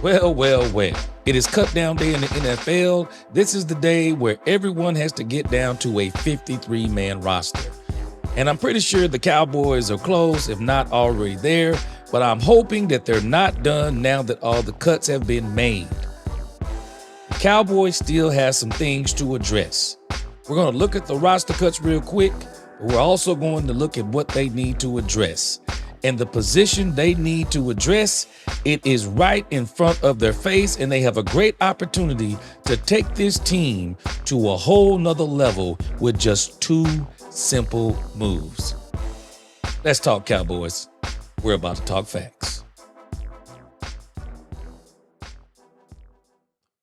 Well, well, well. It is cut down day in the NFL. This is the day where everyone has to get down to a 53-man roster. And I'm pretty sure the Cowboys are close, if not already there, but I'm hoping that they're not done now that all the cuts have been made. The Cowboys still have some things to address. We're going to look at the roster cuts real quick, but we're also going to look at what they need to address. And the position they need to address, it is right in front of their face, and they have a great opportunity to take this team to a whole nother level with just two simple moves. Let's talk Cowboys. We're about to talk facts.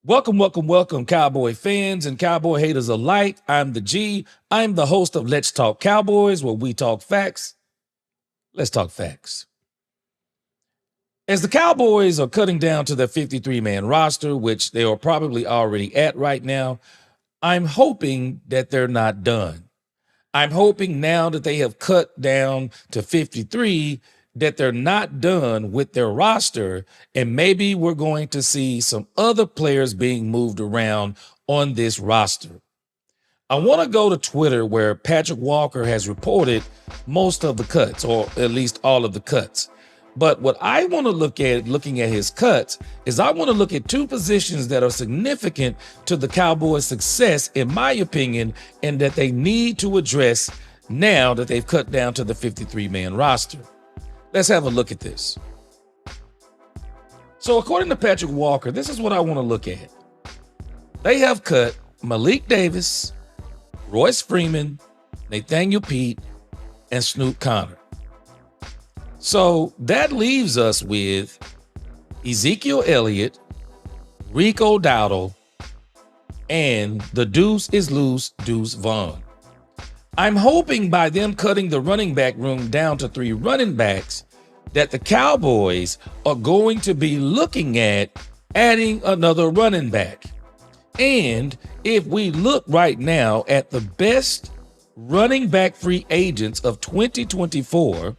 Welcome, Cowboy fans and Cowboy haters alike. I'm the G. I'm the host of Let's Talk Cowboys, where we talk facts. Let's talk facts. As the Cowboys are cutting down to their 53-man roster, which they are probably already at right now, I'm hoping that they're not done. I'm hoping now that they have cut down to 53 that they're not done with their roster, and maybe we're going to see some other players being moved around on this roster. I want to go to Twitter, where Patrick Walker has reported most of the cuts, or at least all of the cuts. But what I want to look at, looking at his cuts, is I want to look at two positions that are significant to the Cowboys' success, in my opinion, and that they need to address now that they've cut down to the 53-man roster. Let's have a look at this. So according to Patrick Walker, this is what I want to look at. They have cut Malik Davis, Royce Freeman, Nathaniel Pete, and Snoop Connor. So that leaves us with Ezekiel Elliott, Rico Dowdle, and the deuce is loose, Deuce Vaughn. I'm hoping by them cutting the running back room down to 3 running backs that the Cowboys are going to be looking at adding another running back. And if we look right now at the best running back free agents of 2024,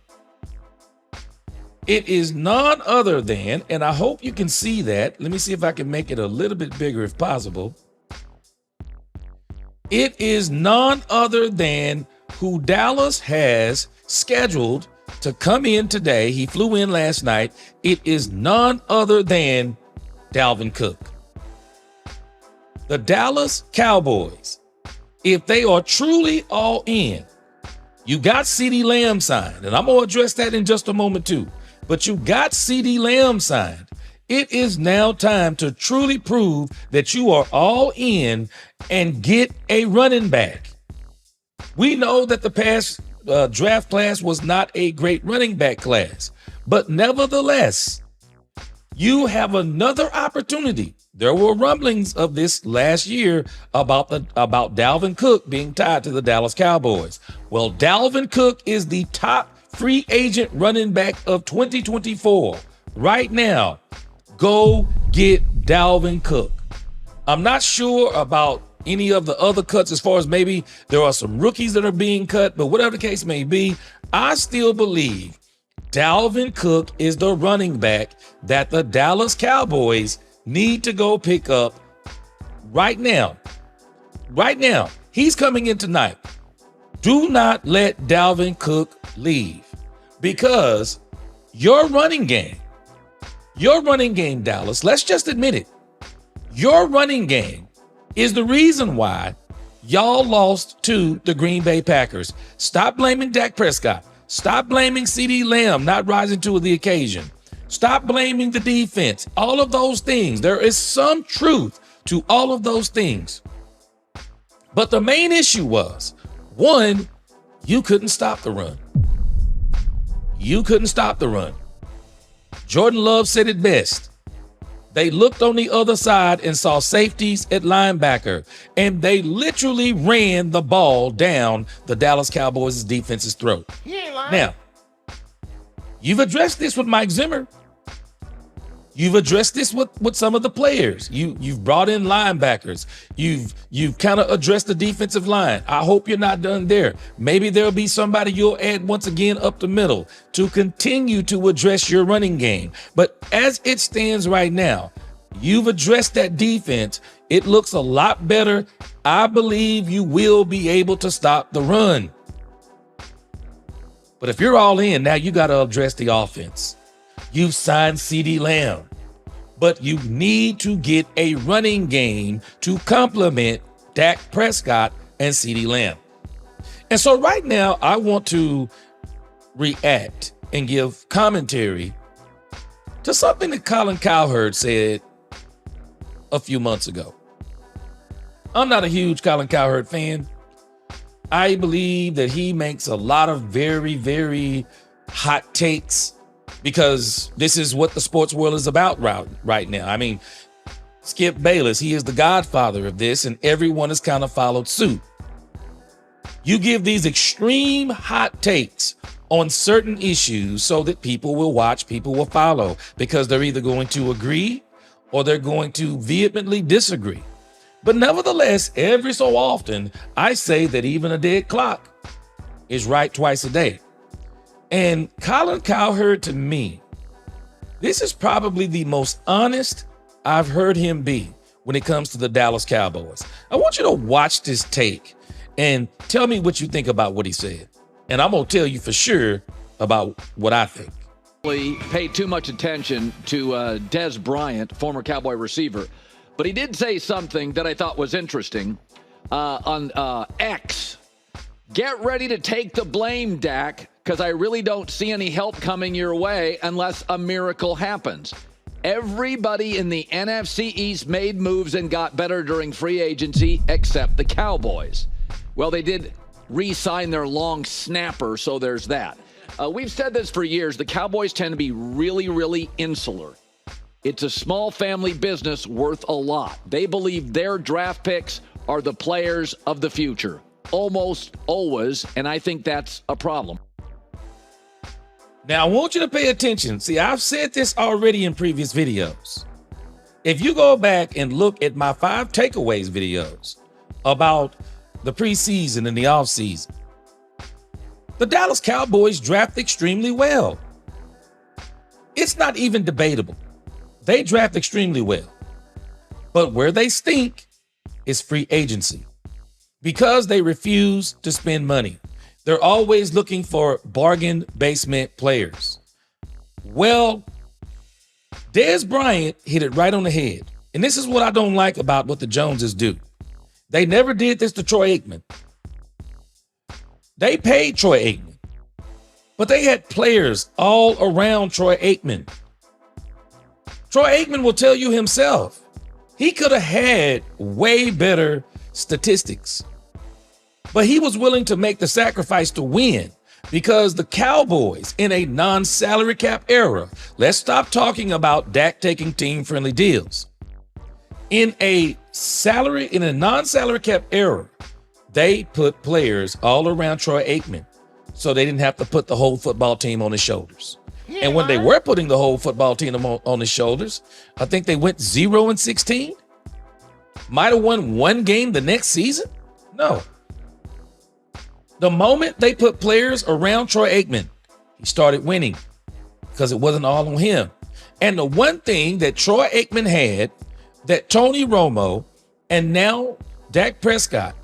it is none other than, and I hope you can see that. Let me see if I can make it a little bit bigger if possible. It is none other than who Dallas has scheduled to come in today. He flew in last night. It is none other than Dalvin Cook. The Dallas Cowboys, if they are truly all in, you got CeeDee Lamb signed, and I'm going to address that in just a moment too, but you got CeeDee Lamb signed. It is now time to truly prove that you are all in and get a running back. We know that the past draft class was not a great running back class, but nevertheless, you have another opportunity. There were rumblings of this last year about Dalvin Cook being tied to the Dallas Cowboys. Well, Dalvin Cook is the top free agent running back of 2024 right now. Go get Dalvin Cook. I'm not sure about any of the other cuts, as far as maybe there are some rookies that are being cut, but whatever the case may be, I still believe Dalvin Cook is the running back that the Dallas Cowboys need to go pick up right now. Right now. He's coming in tonight. Do not let Dalvin Cook leave, because your running game, Dallas, let's just admit it. Your running game is the reason why y'all lost to the Green Bay Packers. Stop blaming Dak Prescott. Stop blaming CeeDee Lamb not rising to the occasion. Stop blaming the defense. All of those things. There is some truth to all of those things. But the main issue was, one, you couldn't stop the run. You couldn't stop the run. Jordan Love said it best. They looked on the other side and saw safeties at linebacker, and they literally ran the ball down the Dallas Cowboys' defense's throat. Now, you've addressed this with Mike Zimmer. You've addressed this with some of the players. You've brought in linebackers. You've kind of addressed the defensive line. I hope you're not done there. Maybe there'll be somebody you'll add once again up the middle to continue to address your running game. But as it stands right now, you've addressed that defense. It looks a lot better. I believe you will be able to stop the run. But if you're all in, now you got to address the offense. You've signed CeeDee Lamb, but you need to get a running game to complement Dak Prescott and CeeDee Lamb. And so right now, I want to react and give commentary to something that Colin Cowherd said a few months ago. I'm not a huge Colin Cowherd fan. I believe that he makes a lot of very, very hot takes because this is what the sports world is about right now. I mean, Skip Bayless, he is the godfather of this, and everyone has kind of followed suit. You give these extreme hot takes on certain issues so that people will watch, people will follow, because they're either going to agree or they're going to vehemently disagree. But nevertheless, every so often, I say that even a dead clock is right twice a day. And Colin Cowherd, to me, this is probably the most honest I've heard him be when it comes to the Dallas Cowboys. I want you to watch this take and tell me what you think about what he said. And I'm going to tell you for sure about what I think. Paid too much attention to Dez Bryant, former Cowboy receiver. But he did say something that I thought was interesting on X. Get ready to take the blame, Dak, because I really don't see any help coming your way unless a miracle happens. Everybody in the NFC East made moves and got better during free agency except the Cowboys. Well, they did re-sign their long snapper, so there's that. We've said this for years. The Cowboys tend to be really, really insular. It's a small family business worth a lot. They believe their draft picks are the players of the future. Almost always, and I think that's a problem. Now, I want you to pay attention. See, I've said this already in previous videos. If you go back and look at my 5 takeaways videos about the preseason and the offseason, the Dallas Cowboys draft extremely well. It's not even debatable. They draft extremely well. But where they stink is free agency because they refuse to spend money. They're always looking for bargain basement players. Well, Dez Bryant hit it right on the head. And this is what I don't like about what the Joneses do. They never did this to Troy Aikman. They paid Troy Aikman, but they had players all around Troy Aikman. Troy Aikman will tell you himself, he could have had way better statistics, but he was willing to make the sacrifice to win because the Cowboys in a non-salary cap era, let's stop talking about Dak taking team-friendly deals. In a non-salary cap era, they put players all around Troy Aikman so they didn't have to put the whole football team on his shoulders. Yeah, and when they were putting the whole football team on his shoulders, I think they went 0-16. Might have won one game the next season. No. The moment they put players around Troy Aikman, he started winning because it wasn't all on him. And the one thing that Troy Aikman had that Tony Romo and now Dak Prescott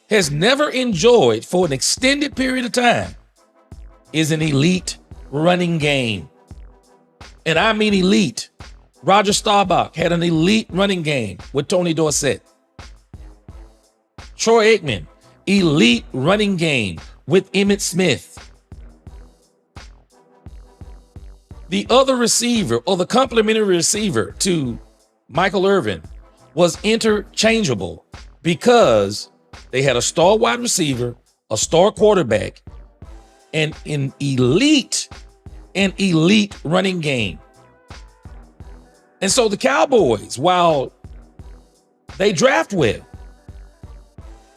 has never enjoyed for an extended period of time is an elite running game. And I mean elite. Roger Staubach had an elite running game with Tony Dorsett. Troy Aikman, elite running game with Emmitt Smith. The other receiver or the complementary receiver to Michael Irvin was interchangeable because they had a star wide receiver, a star quarterback, and an elite running game. And so the Cowboys, while they draft well,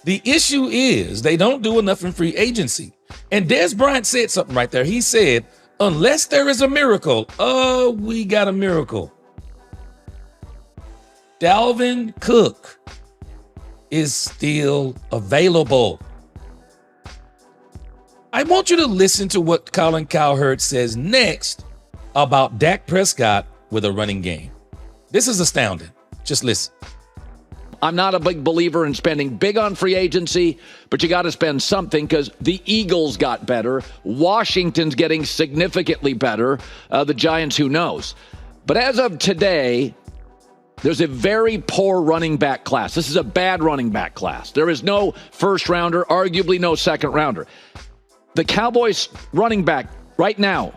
the issue is they don't do enough in free agency. And Dez Bryant said something right there. He said, unless there is a miracle, we got a miracle. Dalvin Cook is still available. I want you to listen to what Colin Cowherd says next about Dak Prescott with a running game. This is astounding. Just listen. I'm not a big believer in spending big on free agency, but you got to spend something because the Eagles got better. Washington's getting significantly better. The Giants, who knows? But as of today, there's a very poor running back class. This is a bad running back class. There is no first rounder, arguably no second rounder. The Cowboys running back right now,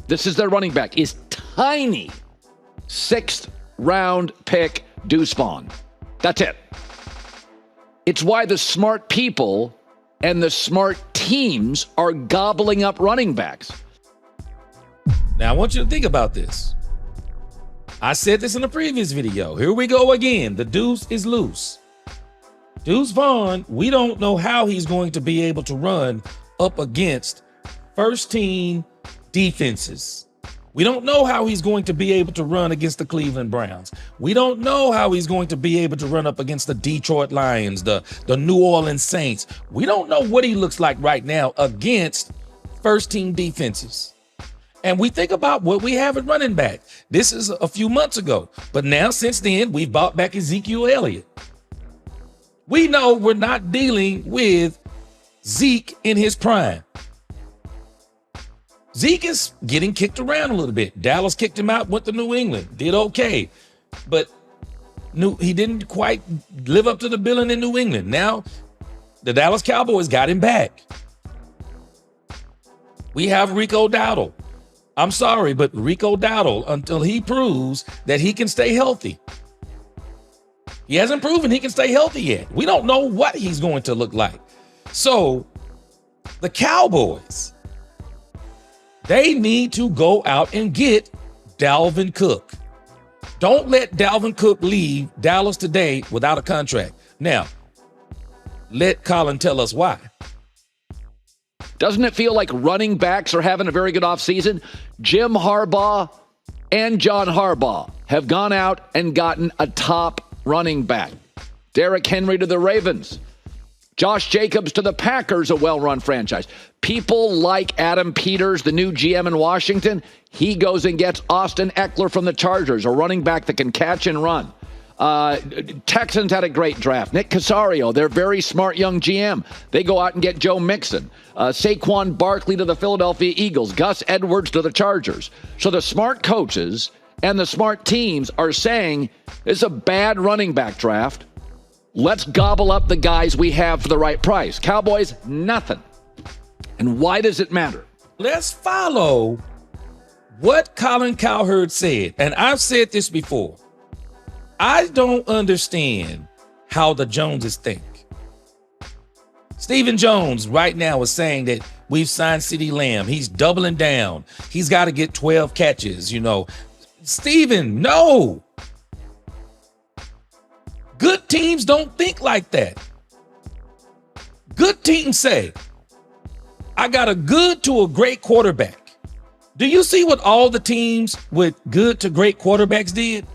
this is their running back, is tiny. 6th round pick Deuce Vaughn. That's it. It's why the smart people and the smart teams are gobbling up running backs. Now, I want you to think about this. I said this in a previous video. Here we go again. The deuce is loose. Deuce Vaughn, we don't know how he's going to be able to run up against first-team defenses. We don't know how he's going to be able to run against the Cleveland Browns. We don't know how he's going to be able to run up against the Detroit Lions, the New Orleans Saints. We don't know what he looks like right now against first-team defenses. And we think about what we have at running back. This is a few months ago. But now, since then, we've bought back Ezekiel Elliott. We know we're not dealing with Zeke in his prime. Zeke is getting kicked around a little bit. Dallas kicked him out, went to New England, did okay. But he didn't quite live up to the billing in New England. Now, the Dallas Cowboys got him back. We have Rico Dowdle. I'm sorry, but Rico Dowdle, until he proves that he can stay healthy. He hasn't proven he can stay healthy yet. We don't know what he's going to look like. So, the Cowboys, they need to go out and get Dalvin Cook. Don't let Dalvin Cook leave Dallas today without a contract. Now, let Colin tell us why. Doesn't it feel like running backs are having a very good offseason? Jim Harbaugh and John Harbaugh have gone out and gotten a top running back. Derrick Henry to the Ravens. Josh Jacobs to the Packers, a well-run franchise. People like Adam Peters, the new GM in Washington. He goes and gets Austin Eckler from the Chargers, a running back that can catch and run. Texans had a great draft. Nick Casario, their very smart young GM. They go out and get Joe Mixon. Saquon Barkley to the Philadelphia Eagles. Gus Edwards to the Chargers. So the smart coaches and the smart teams are saying it's a bad running back draft. Let's gobble up the guys we have for the right price. Cowboys, nothing. And why does it matter? Let's follow what Colin Cowherd said. And I've said this before. I don't understand how the Joneses think. Stephen Jones right now is saying that we've signed CeeDee Lamb. He's doubling down. He's got to get 12 catches, Stephen, no. Good teams don't think like that. Good teams say, I got a good to a great quarterback. Do you see what all the teams with good to great quarterbacks did?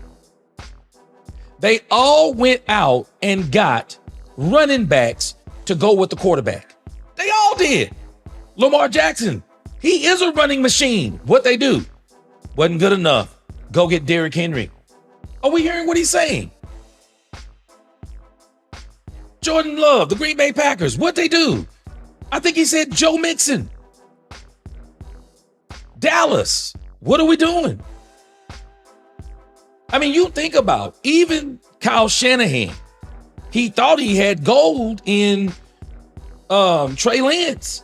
They all went out and got running backs to go with the quarterback. They all did. Lamar Jackson, he is a running machine. What they do? Wasn't good enough. Go get Derrick Henry. Are we hearing what he's saying? Jordan Love, the Green Bay Packers, what they do? I think he said Joe Mixon. Dallas, what are we doing? I mean, you think about even Kyle Shanahan. He thought he had gold in Trey Lance.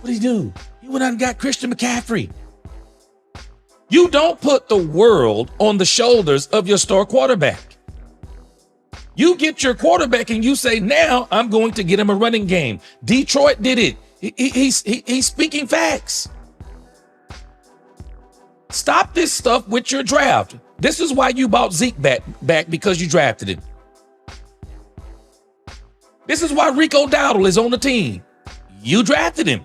What did he do? He went out and got Christian McCaffrey. You don't put the world on the shoulders of your star quarterback. You get your quarterback and you say, now I'm going to get him a running game. Detroit did it. He's speaking facts. Stop this stuff with your draft. This is why you bought Zeke back because you drafted him. This is why Rico Dowdle is on the team. You drafted him.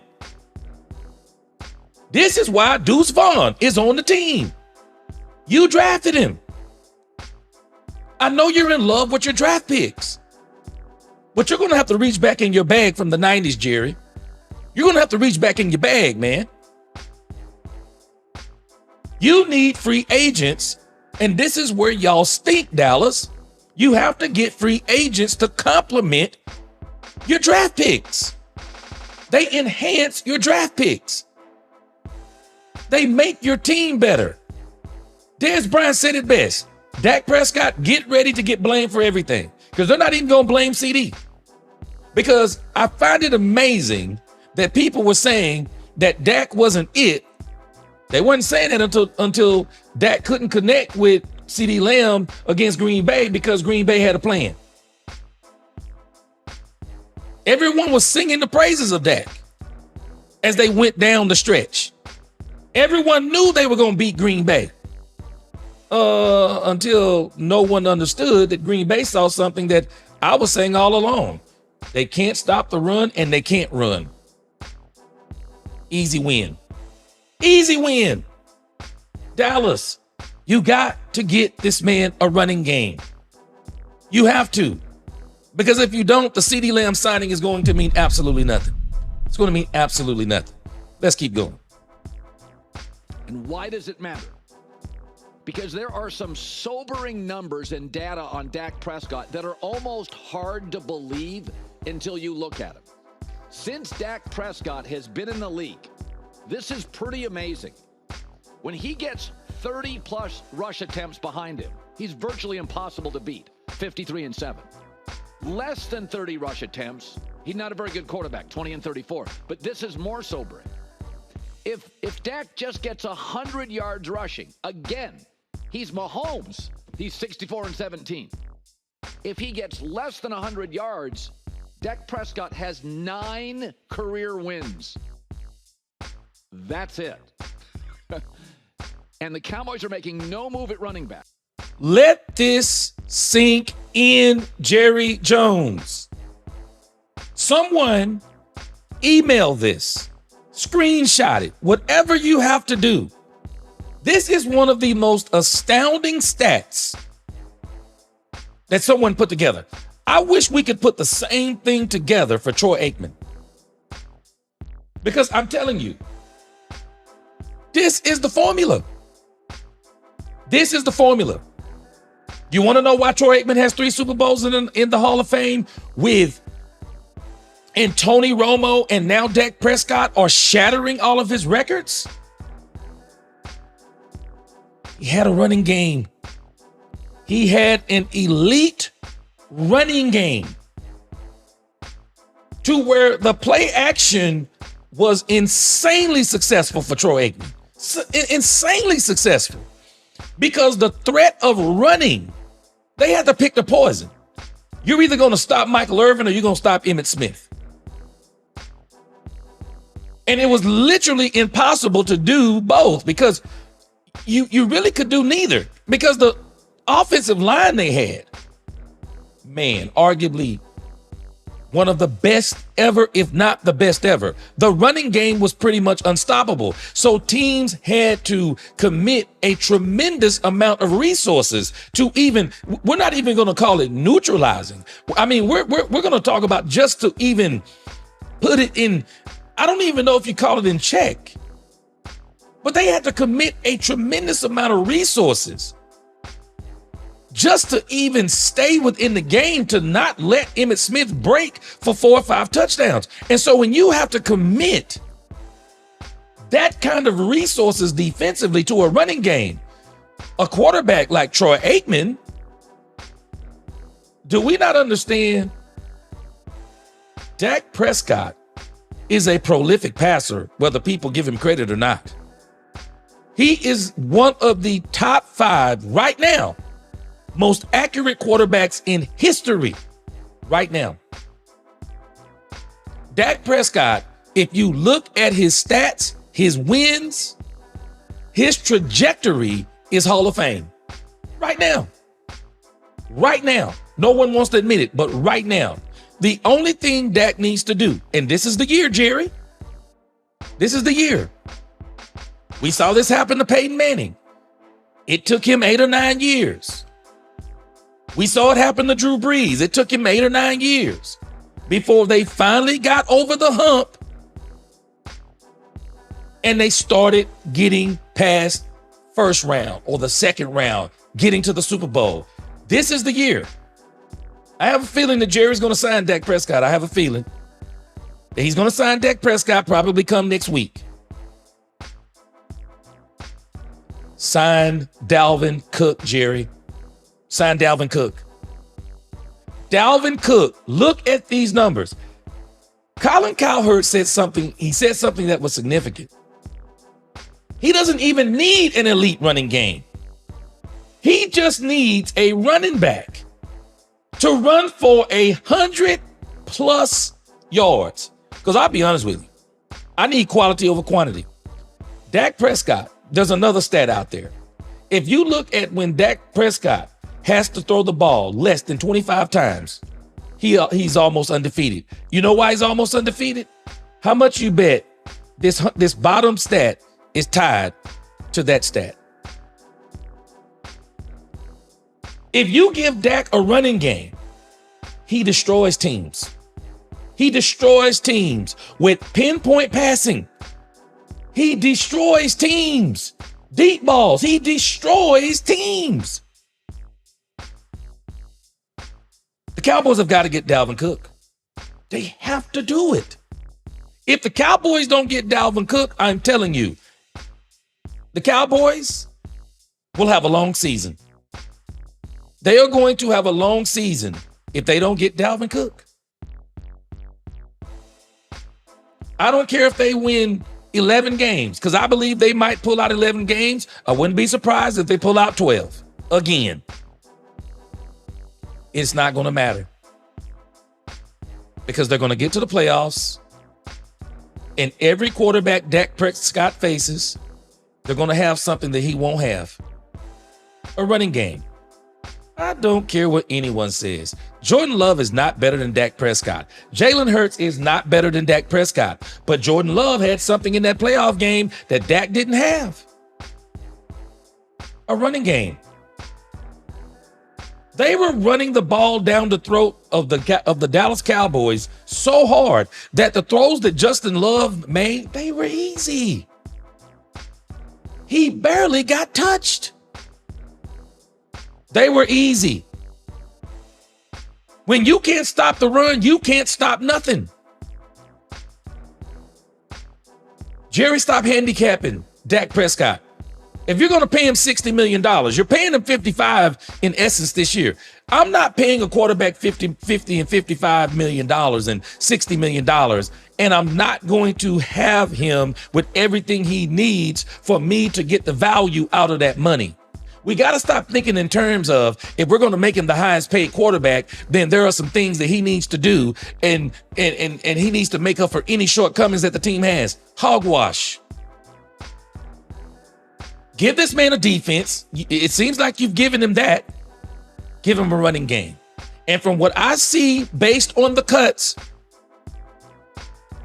This is why Deuce Vaughn is on the team. You drafted him. I know you're in love with your draft picks, but you're going to have to reach back in your bag from the 90s, Jerry. You're going to have to reach back in your bag, man. You need free agents, and this is where y'all stink, Dallas. You have to get free agents to complement your draft picks. They enhance your draft picks. They make your team better. Dez Bryant said it best. Dak Prescott, get ready to get blamed for everything, because they're not even going to blame CD. Because I find it amazing that people were saying that Dak wasn't it. They weren't saying that until Dak couldn't connect with CD Lamb against Green Bay because Green Bay had a plan. Everyone was singing the praises of Dak as they went down the stretch. Everyone knew they were going to beat Green Bay until no one understood that Green Bay saw something that I was saying all along. They can't stop the run, and they can't run. Easy win. Easy win. Dallas, you got to get this man a running game. You have to. Because if you don't, the CD Lamb signing is going to mean absolutely nothing. It's going to mean absolutely nothing. Let's keep going. And why does it matter? Because there are some sobering numbers and data on Dak Prescott that are almost hard to believe until you look at them. Since Dak Prescott has been in the league, this is pretty amazing. When he gets 30-plus rush attempts behind him, he's virtually impossible to beat, 53-7. Less than 30 rush attempts, he's not a very good quarterback, 20-34. But this is more sobering. If Dak just gets 100 yards rushing, again, he's Mahomes. He's 64-17. If he gets less than 100 yards, Dak Prescott has 9 career wins. That's it. And the Cowboys are making no move at running back. Let this sink in, Jerry Jones. Someone email this, screenshot it, whatever you have to do. This is one of the most astounding stats that someone put together. I wish we could put the same thing together for Troy Aikman. Because I'm telling you, this is the formula. This is the formula. You want to know why Troy Aikman has 3 Super Bowls in the Hall of Fame and Tony Romo and now Dak Prescott are shattering all of his records? He had a running game. He had an elite running game to where the play action was insanely successful for Troy Aikman. Insanely successful. Because the threat of running, they had to pick the poison. You're either going to stop Michael Irvin or you're going to stop Emmitt Smith. And it was literally impossible to do both because you really could do neither. Because the offensive line they had, man, arguably one of the best ever, if not the best ever. The running game was pretty much unstoppable. So teams had to commit a tremendous amount of resources to even, we're not even going to call it neutralizing. I mean, we're going to talk about just to even put it in, I don't even know if you call it in check. But they had to commit a tremendous amount of resources just to even stay within the game, to not let Emmitt Smith break for 4 or 5 touchdowns. And so when you have to commit that kind of resources defensively to a running game, a quarterback like Troy Aikman, do we not understand? Dak Prescott is a prolific passer, whether people give him credit or not. He is one of the top 5 right now most accurate quarterbacks in history right now. Dak Prescott, if you look at his stats, his wins, his trajectory is Hall of Fame. Right now. Right now. No one wants to admit it, but right now. The only thing Dak needs to do, and this is the year, Jerry. This is the year. We saw this happen to Peyton Manning. It took him 8 or 9 years. We saw it happen to Drew Brees. It took him 8 or 9 years before they finally got over the hump and they started getting past first round or the second round, getting to the Super Bowl. This is the year. I have a feeling that Jerry's going to sign Dak Prescott. I have a feeling that he's going to sign Dak Prescott probably come next week. Sign Dalvin Cook, Jerry. Sign Dalvin Cook. Dalvin Cook, look at these numbers. Colin Cowherd said something. He said something that was significant. He doesn't even need an elite running game. He just needs a running back to run for 100+ yards. Because I'll be honest with you, I need quality over quantity. Dak Prescott, there's another stat out there. If you look at when Dak Prescott has to throw the ball less than 25 times, he's almost undefeated. You know why he's almost undefeated? How much you bet this bottom stat is tied to that stat? If you give Dak a running game, he destroys teams. He destroys teams with pinpoint passing. He destroys teams. Deep balls. He destroys teams. The Cowboys have got to get Dalvin Cook. They have to do it. If the Cowboys don't get Dalvin Cook, I'm telling you, the Cowboys will have a long season. They are going to have a long season if they don't get Dalvin Cook. I don't care if they win 11 games, because I believe they might pull out 11 games. I wouldn't be surprised if they pull out 12 again. It's not going to matter because they're going to get to the playoffs, and every quarterback Dak Prescott faces, they're going to have something that he won't have. A running game. I don't care what anyone says. Jordan Love is not better than Dak Prescott. Jalen Hurts is not better than Dak Prescott. But Jordan Love had something in that playoff game that Dak didn't have. A running game. They were running the ball down the throat of the Dallas Cowboys so hard that the throws that Justin Love made, they were easy. He barely got touched. They were easy. When you can't stop the run, you can't stop nothing. Jerry, stop handicapping Dak Prescott. If you're going to pay him $60 million, you're paying him 55 in essence this year. I'm not paying a quarterback $50 and $55 million and $60 million, and I'm not going to have him with everything he needs for me to get the value out of that money. We got to stop thinking in terms of, if we're going to make him the highest paid quarterback, then there are some things that he needs to do, and he needs to make up for any shortcomings that the team has. Hogwash. Give this man a defense. It seems like you've given him that. Give him a running game. And from what I see based on the cuts,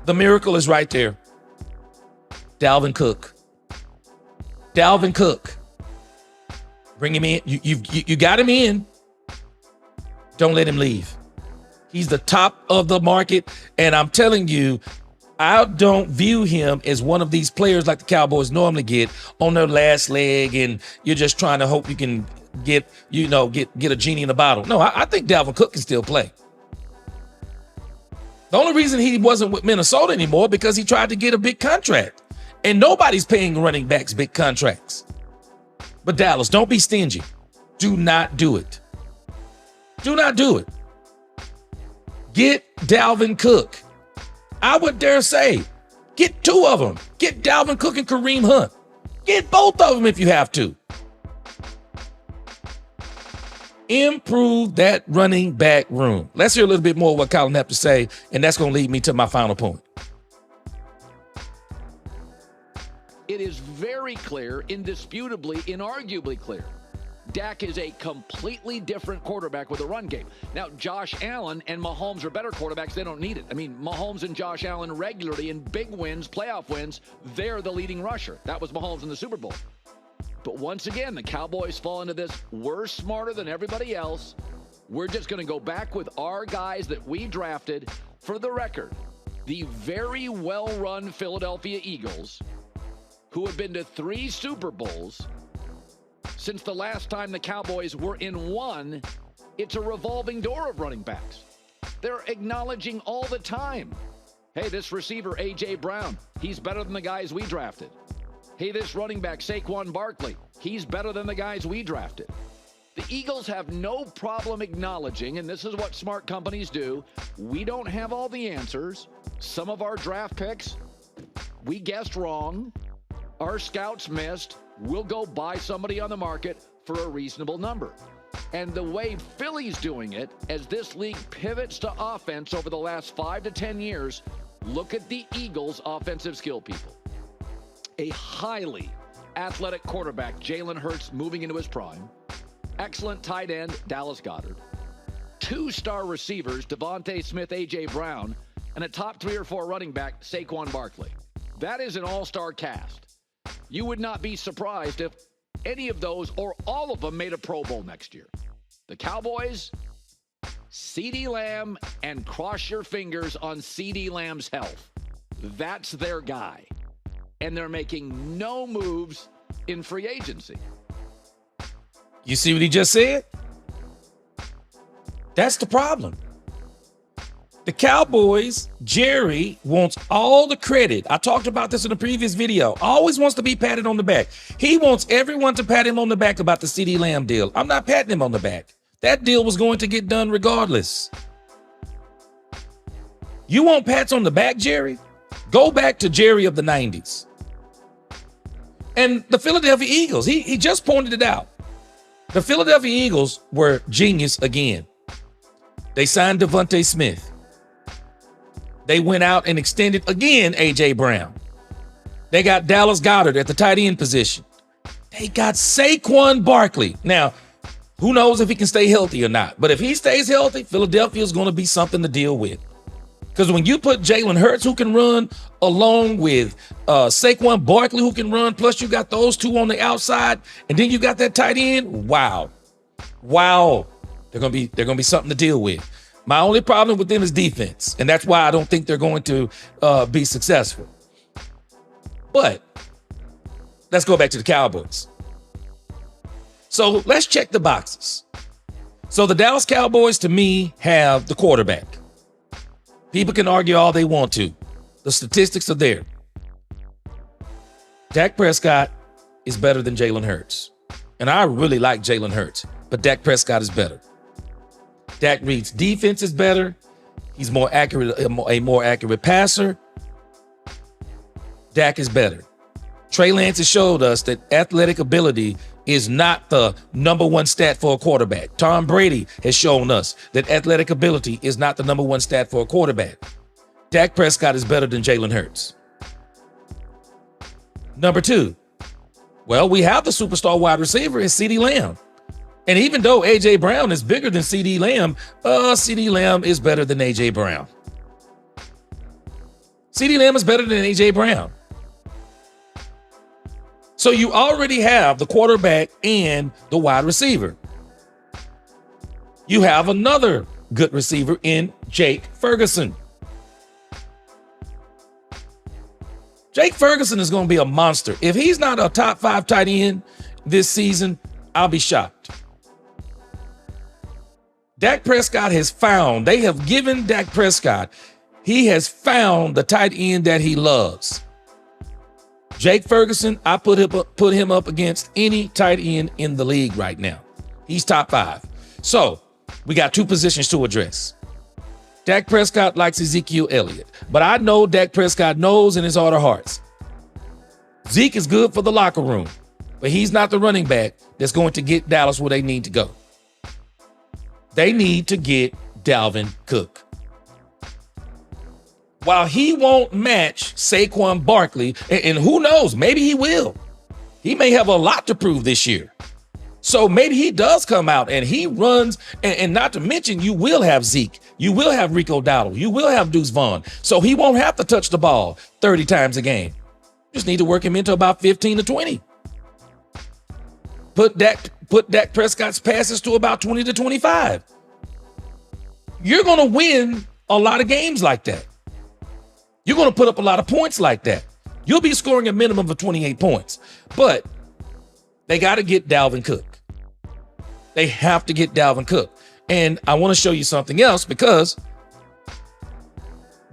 the miracle is right there. Dalvin Cook. Dalvin Cook. Bring him in. You got him in. Don't let him leave. He's the top of the market. And I'm telling you, I don't view him as one of these players like the Cowboys normally get on their last leg, and you're just trying to hope you can get a genie in a bottle. No, I think Dalvin Cook can still play. The only reason he wasn't with Minnesota anymore because he tried to get a big contract, and nobody's paying running backs big contracts. But Dallas, don't be stingy. Do not do it. Do not do it. Get Dalvin Cook. I would dare say, get two of them. Get Dalvin Cook and Kareem Hunt. Get both of them if you have to. Improve that running back room. Let's hear a little bit more of what Colin had to say, and that's going to lead me to my final point. It is very clear, indisputably, inarguably clear. Dak is a completely different quarterback with a run game. Now, Josh Allen and Mahomes are better quarterbacks. They don't need it. I mean, Mahomes and Josh Allen regularly in big wins, playoff wins, they're the leading rusher. That was Mahomes in the Super Bowl. But once again, the Cowboys fall into this, we're smarter than everybody else. We're just going to go back with our guys that we drafted. For the record, the very well-run Philadelphia Eagles, who have been to 3 Super Bowls since the last time the Cowboys were in one, it's a revolving door of running backs. They're acknowledging all the time, hey, this receiver, A.J. Brown, he's better than the guys we drafted. Hey, this running back, Saquon Barkley, he's better than the guys we drafted. The Eagles have no problem acknowledging, and this is what smart companies do, we don't have all the answers. Some of our draft picks, we guessed wrong. Our scouts missed. We'll go buy somebody on the market for a reasonable number. And the way Philly's doing it, as this league pivots to offense over the last 5 to 10 years, look at the Eagles' offensive skill people. A highly athletic quarterback, Jalen Hurts, moving into his prime. Excellent tight end, Dallas Goedert. 2-star receivers, Devontae Smith, A.J. Brown, and a top 3 or 4 running back, Saquon Barkley. That is an all-star cast. You would not be surprised if any of those or all of them made a Pro Bowl next year. The Cowboys, CeeDee Lamb, and cross your fingers on CeeDee Lamb's health. That's their guy. And they're making no moves in free agency. You see what he just said? That's the problem. The Cowboys, Jerry wants all the credit. I talked about this in a previous video. Always wants to be patted on the back. He wants everyone to pat him on the back about the CeeDee Lamb deal. I'm not patting him on the back. That deal was going to get done regardless. You want pats on the back, Jerry? Go back to Jerry of the 90s. And the Philadelphia Eagles, he just pointed it out. The Philadelphia Eagles were genius again. They signed Devontae Smith. They went out and extended again A.J. Brown. They got Dallas Goedert at the tight end position. They got Saquon Barkley. Now, who knows if he can stay healthy or not? But if he stays healthy, Philadelphia is going to be something to deal with. Because when you put Jalen Hurts, who can run, along with Saquon Barkley, who can run, plus you got those 2 on the outside, and then you got that tight end, wow. They're gonna be something to deal with. My only problem with them is defense, and that's why I don't think they're going to be successful. But let's go back to the Cowboys. So let's check the boxes. So the Dallas Cowboys, to me, have the quarterback. People can argue all they want to. The statistics are there. Dak Prescott is better than Jalen Hurts. And I really like Jalen Hurts, but Dak Prescott is better. Dak reads defense is better. He's more accurate, a more accurate passer. Dak is better. Trey Lance has showed us that athletic ability is not the number 1 stat for a quarterback. Tom Brady has shown us that athletic ability is not the number 1 stat for a quarterback. Dak Prescott is better than Jalen Hurts. Number 2, well, we have the superstar wide receiver is CeeDee Lamb. And even though A.J. Brown is bigger than CeeDee Lamb, CeeDee Lamb is better than A.J. Brown. CeeDee Lamb is better than A.J. Brown. So you already have the quarterback and the wide receiver. You have another good receiver in Jake Ferguson. Jake Ferguson is going to be a monster. If he's not a top 5 tight end this season, I'll be shocked. Dak Prescott they have given Dak Prescott, he has found the tight end that he loves. Jake Ferguson, I put him up against any tight end in the league right now. He's top 5. So we got 2 positions to address. Dak Prescott likes Ezekiel Elliott, but I know Dak Prescott knows in his heart of hearts, Zeke is good for the locker room, but he's not the running back that's going to get Dallas where they need to go. They need to get Dalvin Cook. While he won't match Saquon Barkley, and who knows, maybe he will. He may have a lot to prove this year. So maybe he does come out and he runs, and not to mention you will have Zeke, you will have Rico Dowdle, you will have Deuce Vaughn. So he won't have to touch the ball 30 times a game. Just need to work him into about 15 to 20. Put Dak Prescott's passes to about 20 to 25. you're going to win a lot of games like that. You're going to put up a lot of points like that. You'll be scoring a minimum of 28 points. But they got to get Dalvin Cook. They have to get Dalvin Cook. And I want to show you something else because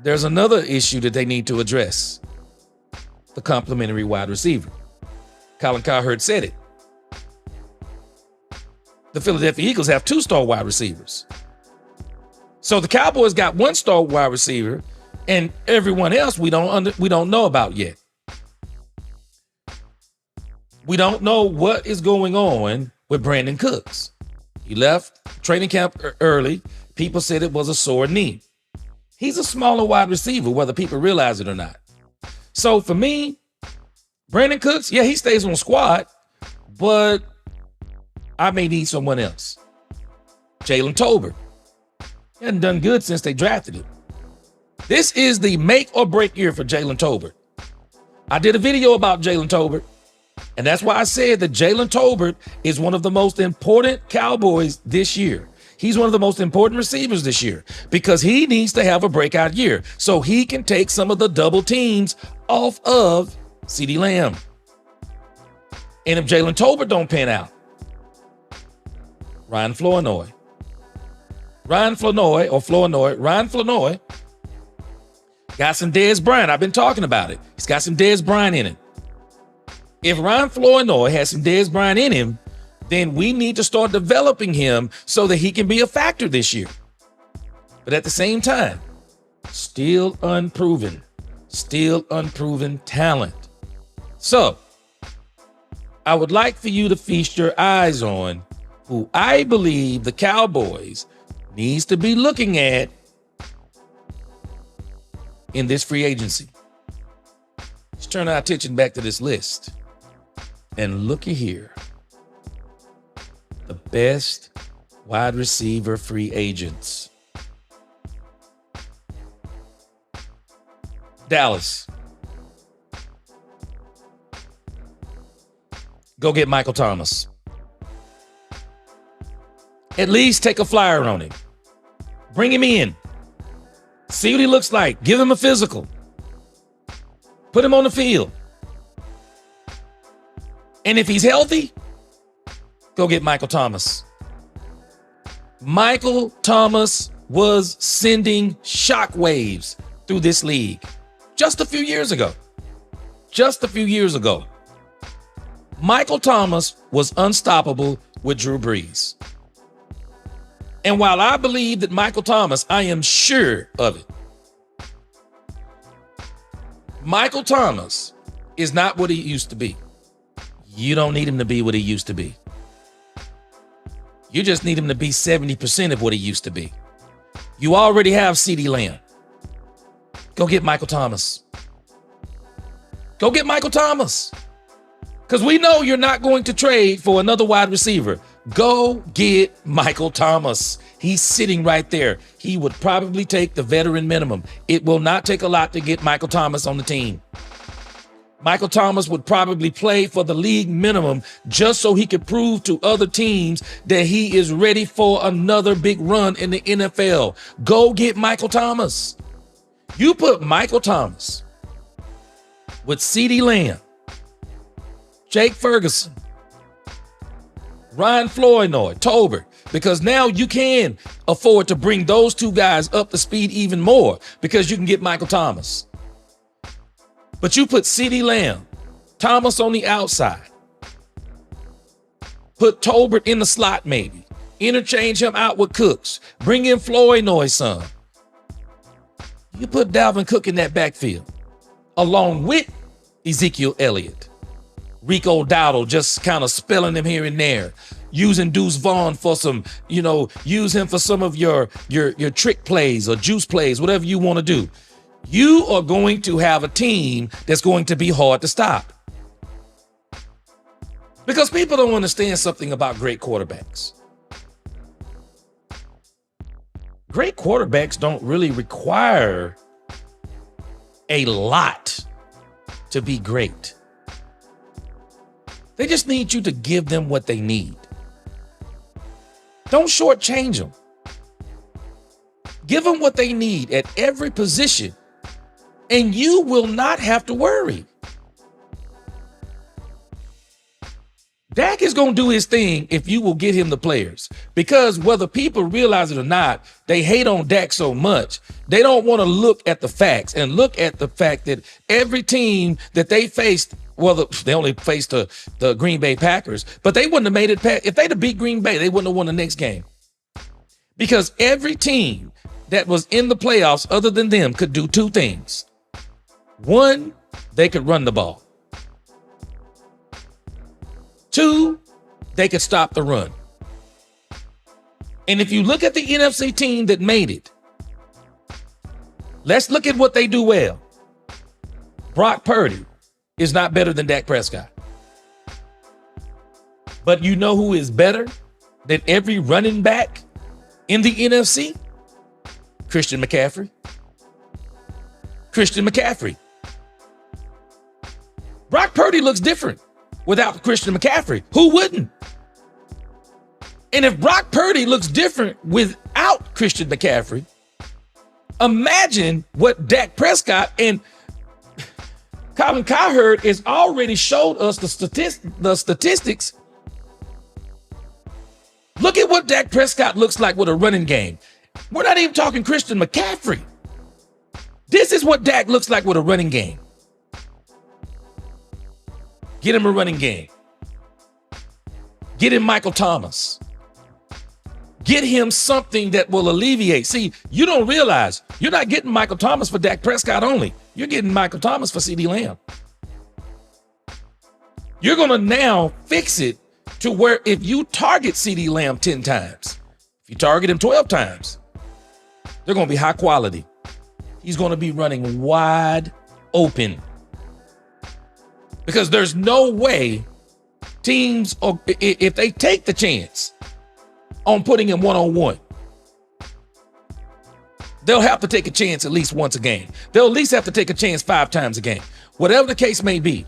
there's another issue that they need to address. The complimentary wide receiver. Colin Cowherd said it. The Philadelphia Eagles have 2-star wide receivers. So the Cowboys got 1-star wide receiver, and everyone else we don't know about yet. We don't know what is going on with Brandon Cooks. He left training camp early. People said it was a sore knee. He's a smaller wide receiver, whether people realize it or not. So for me, Brandon Cooks, yeah, he stays on the squad, but I may need someone else. Jalen Tolbert. He hasn't done good since they drafted him. This is the make or break year for Jalen Tolbert. I did a video about Jalen Tolbert, and that's why I said that Jalen Tolbert is one of the most important Cowboys this year. He's one of the most important receivers this year because he needs to have a breakout year so he can take some of the double teams off of CeeDee Lamb. And if Jalen Tolbert don't pan out, Ryan Flournoy got some Dez Bryant. I've been talking about it. He's got some Dez Bryant in him. If Ryan Flournoy has some Dez Bryant in him, then we need to start developing him so that he can be a factor this year. But at the same time, still unproven talent. So I would like for you to feast your eyes on who I believe the Cowboys needs to be looking at in this free agency. Let's turn our attention back to this list and looky here. The best wide receiver free agents. Dallas. Go get Micheal Thomas. At least take a flyer on him. Bring him in. See what he looks like. Give him a physical. Put him on the field. And if he's healthy, go get Micheal Thomas. Micheal Thomas was sending shockwaves through this league just a few years ago. Micheal Thomas was unstoppable with Drew Brees. And while I believe that Micheal Thomas, I am sure of it, Micheal Thomas is not what he used to be. You don't need him to be what he used to be. You just need him to be 70% of what he used to be. You already have CeeDee Lamb. Go get Micheal Thomas. Go get Micheal Thomas. Because we know you're not going to trade for another wide receiver. Go get Micheal Thomas. He's sitting right there. He would probably take the veteran minimum. It will not take a lot to get Micheal Thomas on the team. Micheal Thomas would probably play for the league minimum just so he could prove to other teams that he is ready for another big run in the NFL. Go get Micheal Thomas. You put Micheal Thomas with CeeDee Lamb, Jake Ferguson, Ryan Flournoy, Tolbert, because now you can afford to bring those two guys up to speed even more because you can get Micheal Thomas. But you put CeeDee Lamb, Thomas on the outside, put Tolbert in the slot maybe, interchange him out with Cooks, bring in Flournoy some. You put Dalvin Cook in that backfield along with Ezekiel Elliott. Rico Dowdle just kind of spelling him here and there, using Deuce Vaughn for some, use him for some of your trick plays or juice plays, whatever you want to do. You are going to have a team that's going to be hard to stop. Because people don't understand something about great quarterbacks. Great quarterbacks don't really require a lot to be great. They just need you to give them what they need. Don't shortchange them. Give them what they need at every position, and you will not have to worry. Dak is going to do his thing if you will get him the players, because whether people realize it or not, they hate on Dak so much. They don't want to look at the facts and look at the fact that every team that they faced, well, they only faced the Green Bay Packers, but they wouldn't have made it past. If they'd have beat Green Bay, they wouldn't have won the next game, because every team that was in the playoffs other than them could do two things. One, they could run the ball. Two, they could stop the run. And if you look at the NFC team that made it, let's look at what they do well. Brock Purdy is not better than Dak Prescott. But you know who is better than every running back in the NFC? Christian McCaffrey. Christian McCaffrey. Brock Purdy looks different without Christian McCaffrey. Who wouldn't? And if Brock Purdy looks different without Christian McCaffrey, imagine what Dak Prescott and Colin Cowherd has already showed us the statistics. Look at what Dak Prescott looks like with a running game. We're not even talking Christian McCaffrey. This is what Dak looks like with a running game. Get him a running game. Get him Micheal Thomas. Get him something that will alleviate. See, you don't realize you're not getting Micheal Thomas for Dak Prescott only. You're getting Micheal Thomas for CeeDee Lamb. You're going to now fix it to where if you target CeeDee Lamb 10 times, if you target him 12 times, they're going to be high quality. He's going to be running wide open. Because there's no way teams, if they take the chance on putting him one-on-one, they'll have to take a chance at least once a game. They'll at least have to take a chance 5 times a game. Whatever the case may be,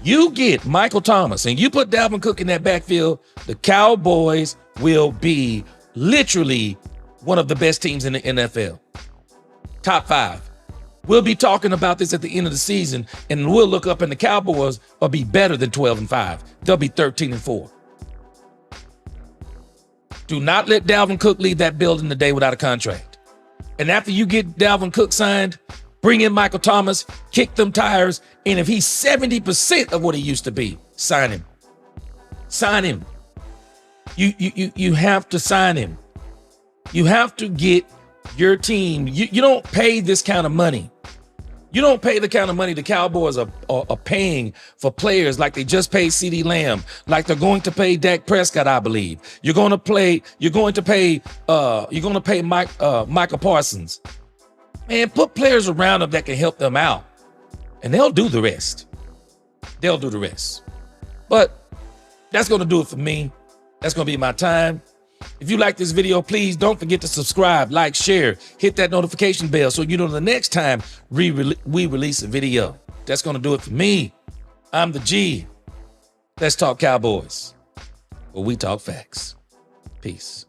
you get Micheal Thomas and you put Dalvin Cook in that backfield, the Cowboys will be literally one of the best teams in the NFL. Top 5. We'll be talking about this at the end of the season, and we'll look up and the Cowboys will be better than 12-5. They'll be 13-4. Do not let Dalvin Cook leave that building today without a contract. And after you get Dalvin Cook signed, bring in Micheal Thomas, kick them tires, and if he's 70% of what he used to be, sign him. Sign him. You have to sign him. You have to get your team. You don't pay this kind of money. You don't pay the kind of money the Cowboys are paying for players like they just paid CeeDee Lamb, like they're going to pay Dak Prescott, I believe. You're going to pay Micah Parsons. Man, put players around them that can help them out, and they'll do the rest. They'll do the rest. But that's going to do it for me. That's going to be my time. If you like this video, please don't forget to subscribe, like, share, hit that notification bell so you know the next time we release a video. That's going to do it for me. I'm the G. Let's talk Cowboys, where we talk facts. Peace.